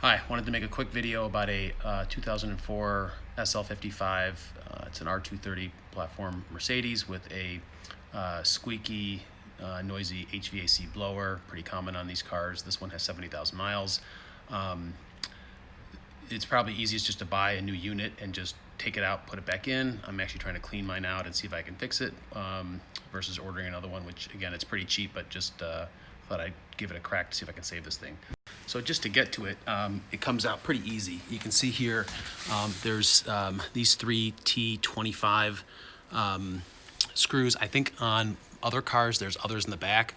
Hi, wanted to make a quick video about a 2004 SL55. It's an R230 platform Mercedes with a squeaky, noisy HVAC blower, pretty common on these cars. This one has 70,000 miles. It's probably easiest just to buy a new unit and just take it out, put it back in. I'm actually trying to clean mine out and see if I can fix it versus ordering another one, which again, it's pretty cheap, but just thought I'd give it a crack to see if I can save this thing. So just to get to it, it comes out pretty easy. You can see here, there's these three T25 screws. I think on other cars, there's others in the back.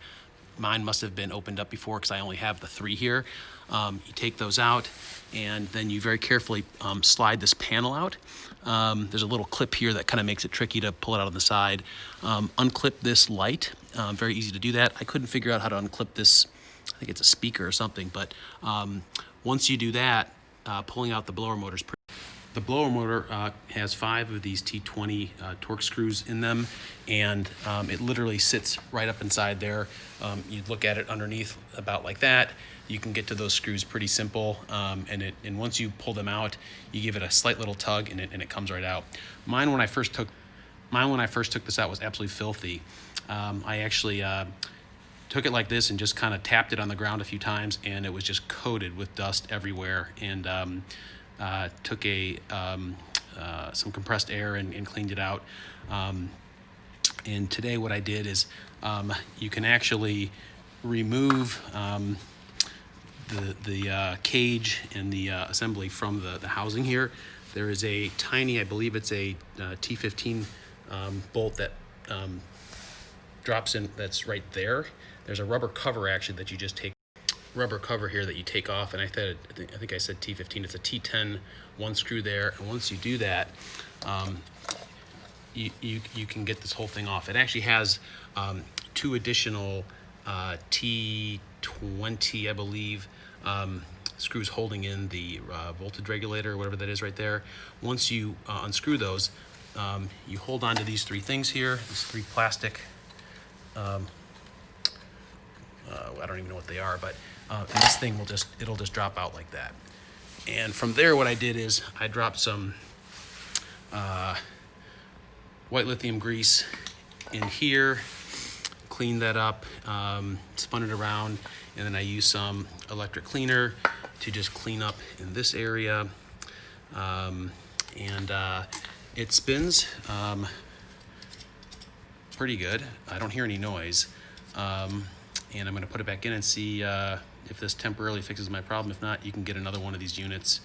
Mine must have been opened up before because I only have the three here. You take those out and then you very carefully slide this panel out. There's a little clip here that kind of makes it tricky to pull it out on the side. Unclip this light, very easy to do that. I couldn't figure out how to unclip this. I think it's a speaker or something, but once you do that, pulling out the blower motor is pretty. The blower motor has 5 of these T20 Torx screws in them, and it literally sits right up inside there. You'd look at it underneath about like that. You can get to those screws pretty simple, and once you pull them out, you give it a slight little tug, and it comes right out. Mine when I first took this out was absolutely filthy. I actually took it like this and just kind of tapped it on the ground a few times, and it was just coated with dust everywhere. And took some compressed air and cleaned it out. And today what I did is you can actually remove the cage and the assembly from the housing here. There is a tiny, I believe it's a T15 bolt that drops in, that's right there. There's a rubber cover actually that you just take, rubber cover here that you take off, and I think I said T15. It's a T10, one screw there, and once you do that, you can get this whole thing off. It actually has 2 additional T20, I believe, screws holding in the voltage regulator, or whatever that is right there. Once you unscrew those, you hold on to these 3 things here, these 3 plastic, I don't even know what they are, but and this thing it'll just drop out like that. And from there, what I did is I dropped some white lithium grease in here, cleaned that up, spun it around, and then I used some electric cleaner to just clean up in this area. It spins pretty good. I don't hear any noise. And I'm going to put it back in and see if this temporarily fixes my problem. If not, you can get another one of these units.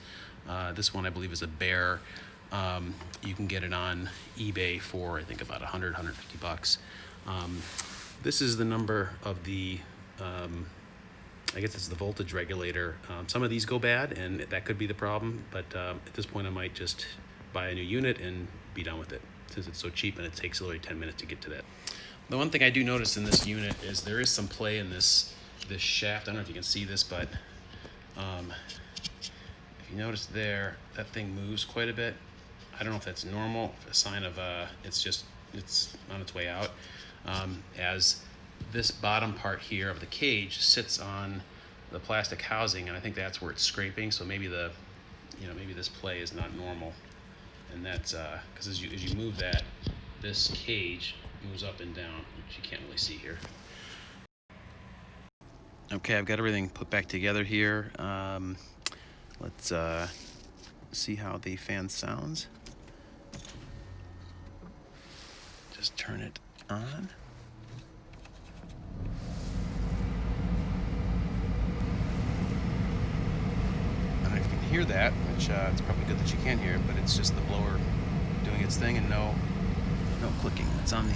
This one I believe is a Bear. You can get it on eBay for I think about 100, 150 bucks. This is the number of the, I guess it's the voltage regulator. Some of these go bad and that could be the problem, but at this point I might just buy a new unit and be done with it, since it's so cheap and it takes literally 10 minutes to get to that. The one thing I do notice in this unit is there is some play in this shaft. I don't know if you can see this, but if you notice there, that thing moves quite a bit. I don't know if that's normal, a sign of it's on its way out. As this bottom part here of the cage sits on the plastic housing, and I think that's where it's scraping. So maybe maybe this play is not normal, and that's because as you move that, this cage moves up and down, which you can't really see here. Okay, I've got everything put back together here. Let's see how the fan sounds. Just turn it on. I don't know if you can hear that, which it's probably good that you can hear it, but it's just the blower doing its thing and no clicking. It's on the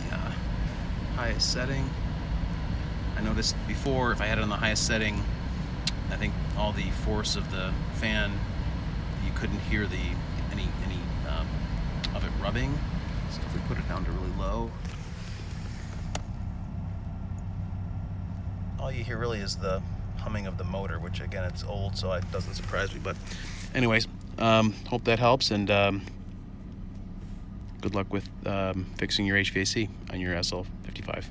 highest setting. I noticed before, if I had it on the highest setting, I think all the force of the fan, you couldn't hear any of it rubbing. So if we put it down to really low, all you hear really is the humming of the motor, which again, it's old, so it doesn't surprise me. But anyways, hope that helps, and good luck with fixing your HVAC on your SL55.